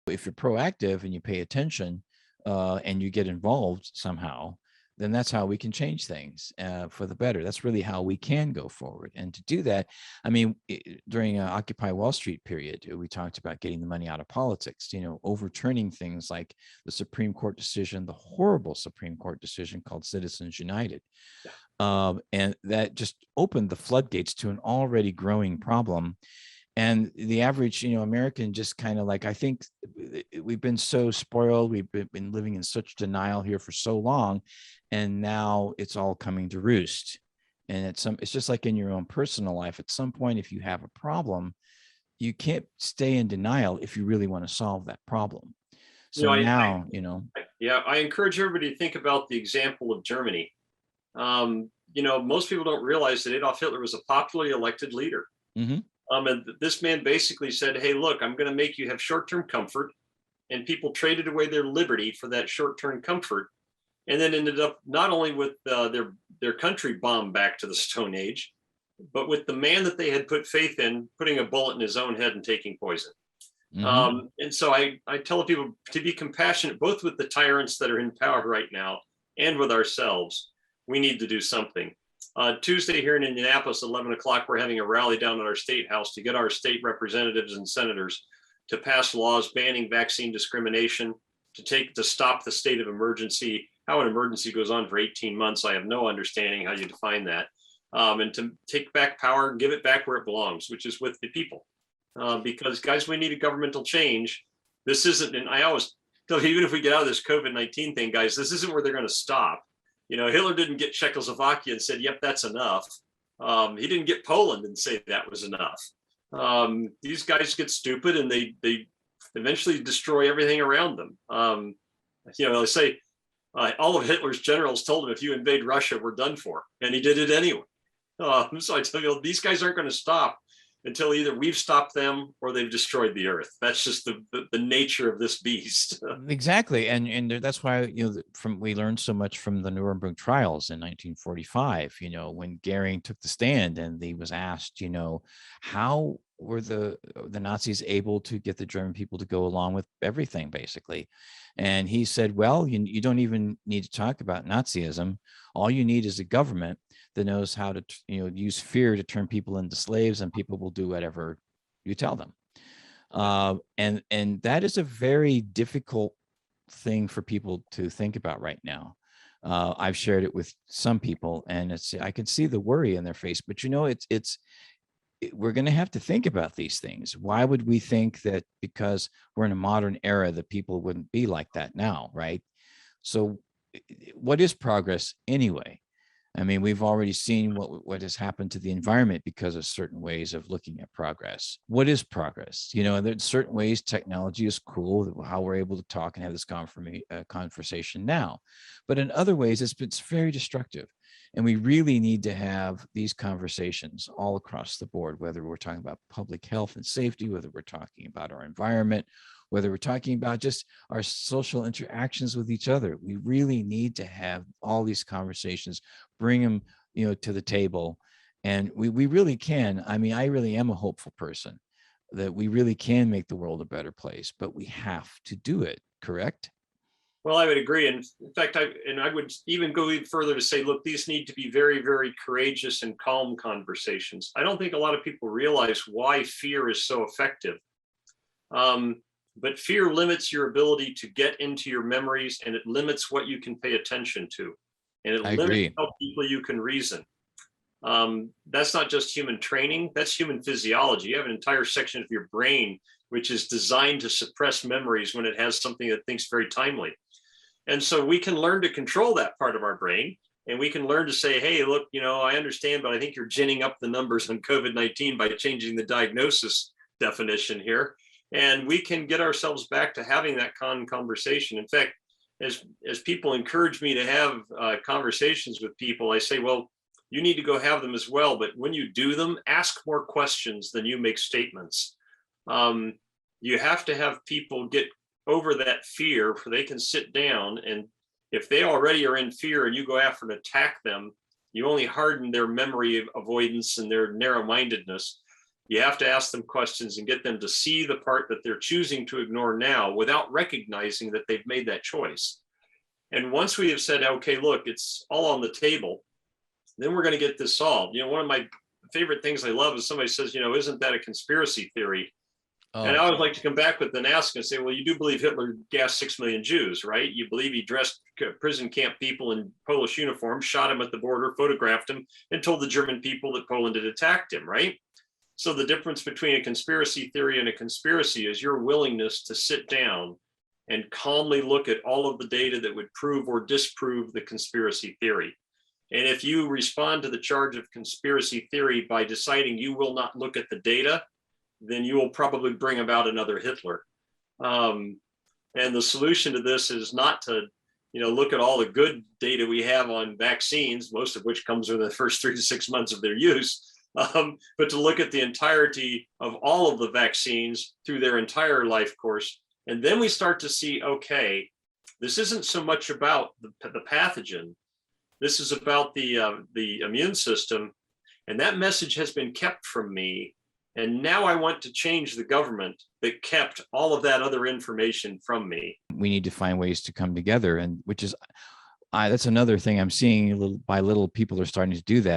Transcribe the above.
If you're proactive and you pay attention and you get involved somehow, then that's how we can change things for the better. That's really how we can go forward. And to do that, I mean, during Occupy Wall Street period, we talked about getting the money out of politics, overturning things like the Supreme Court decision, the horrible Supreme Court decision called Citizens United. And that just opened the floodgates to an already growing problem. And the average, American just kind of like, I think we've been so spoiled. We've been living in such denial here for so long. And now it's all coming to roost. And it's just like in your own personal life. At some point, if you have a problem, you can't stay in denial if you really want to solve that problem. So now, Yeah, I encourage everybody to think about the example of Germany. Most people don't realize that Adolf Hitler was a popularly elected leader. Mm-hmm. And this man basically said, hey, look, I'm going to make you have short-term comfort. And people traded away their liberty for that short-term comfort. And then ended up not only with their country bombed back to the Stone Age, but with the man that they had put faith in, putting a bullet in his own head and taking poison. Mm-hmm. And so I tell people to be compassionate, both with the tyrants that are in power right now and with ourselves. We need to do something. Tuesday here in Indianapolis, 11 o'clock, we're having a rally down at our state house to get our state representatives and senators to pass laws banning vaccine discrimination, to stop the state of emergency. How an emergency goes on for 18 months, I have no understanding how you define that. And to take back power and give it back where it belongs, which is with the people. Because, guys, we need a governmental change. This isn't, and I always tell you, even if we get out of this COVID-19 thing, guys, this isn't where they're going to stop. Hitler didn't get Czechoslovakia and said, yep, that's enough. He didn't get Poland and say that was enough. These guys get stupid and they eventually destroy everything around them. They say all of Hitler's generals told him, if you invade Russia, we're done for. And he did it anyway. So I tell you, these guys aren't going to stop until either we've stopped them or they've destroyed the earth. That's just the nature of this beast. Exactly. And that's why, we learned so much from the Nuremberg trials in 1945, when Goering took the stand and he was asked, how were the Nazis able to get the German people to go along with everything, basically? And he said, well, you don't even need to talk about Nazism. All you need is a government that knows how to, use fear to turn people into slaves, and people will do whatever you tell them. And that is a very difficult thing for people to think about right now. I've shared it with some people, and I can see the worry in their face. But we're going to have to think about these things. Why would we think that because we're in a modern era that people wouldn't be like that now, right? So, what is progress anyway? I mean, we've already seen what has happened to the environment because of certain ways of looking at progress. What is progress? There's certain ways technology is cool, how we're able to talk and have this conversation now. But in other ways, it's very destructive. And we really need to have these conversations all across the board, whether we're talking about public health and safety, whether we're talking about our environment, whether we're talking about just our social interactions with each other. We really need to have all these conversations, bring them, to the table. And we really can. I mean, I really am a hopeful person that we really can make the world a better place, but we have to do it, correct? Well, I would agree. And in fact, I would even go even further to say, look, these need to be very, very courageous and calm conversations. I don't think a lot of people realize why fear is so effective. But fear limits your ability to get into your memories, and it limits what you can pay attention to. And it limits how people you can reason. That's not just human training, that's human physiology. You have an entire section of your brain which is designed to suppress memories when it has something that thinks very timely. And so we can learn to control that part of our brain, and we can learn to say, hey, look, I understand, but I think you're ginning up the numbers on COVID-19 by changing the diagnosis definition here. And we can get ourselves back to having that conversation. In fact, as people encourage me to have conversations with people, I say, well, you need to go have them as well. But when you do them, ask more questions than you make statements. You have to have people get over that fear where they can sit down, and if they already are in fear and you go after and attack them, you only harden their memory avoidance and their narrow-mindedness. You have to ask them questions and get them to see the part that they're choosing to ignore now without recognizing that they've made that choice. And once we have said, okay, look, it's all on the table, then we're going to get this solved. One of my favorite things I love is somebody says, isn't that a conspiracy theory? And Oh, I would like to come back with an ask and say, well, you do believe Hitler gassed 6 million Jews, right? You believe he dressed prison camp people in Polish uniforms, shot him at the border, photographed him, and told the German people that Poland had attacked him, right? So the difference between a conspiracy theory and a conspiracy is your willingness to sit down and calmly look at all of the data that would prove or disprove the conspiracy theory. And if you respond to the charge of conspiracy theory by deciding you will not look at the data, then you will probably bring about another Hitler. And the solution to this is not to, look at all the good data we have on vaccines, most of which comes within the first 3 to 6 months of their use, but to look at the entirety of all of the vaccines through their entire life course. And then we start to see, okay, this isn't so much about the pathogen. This is about the immune system. And that message has been kept from me. And now I want to change the government that kept all of that other information from me. we need to find ways to come together, and which is, that's another thing I'm seeing, little by little, people are starting to do that.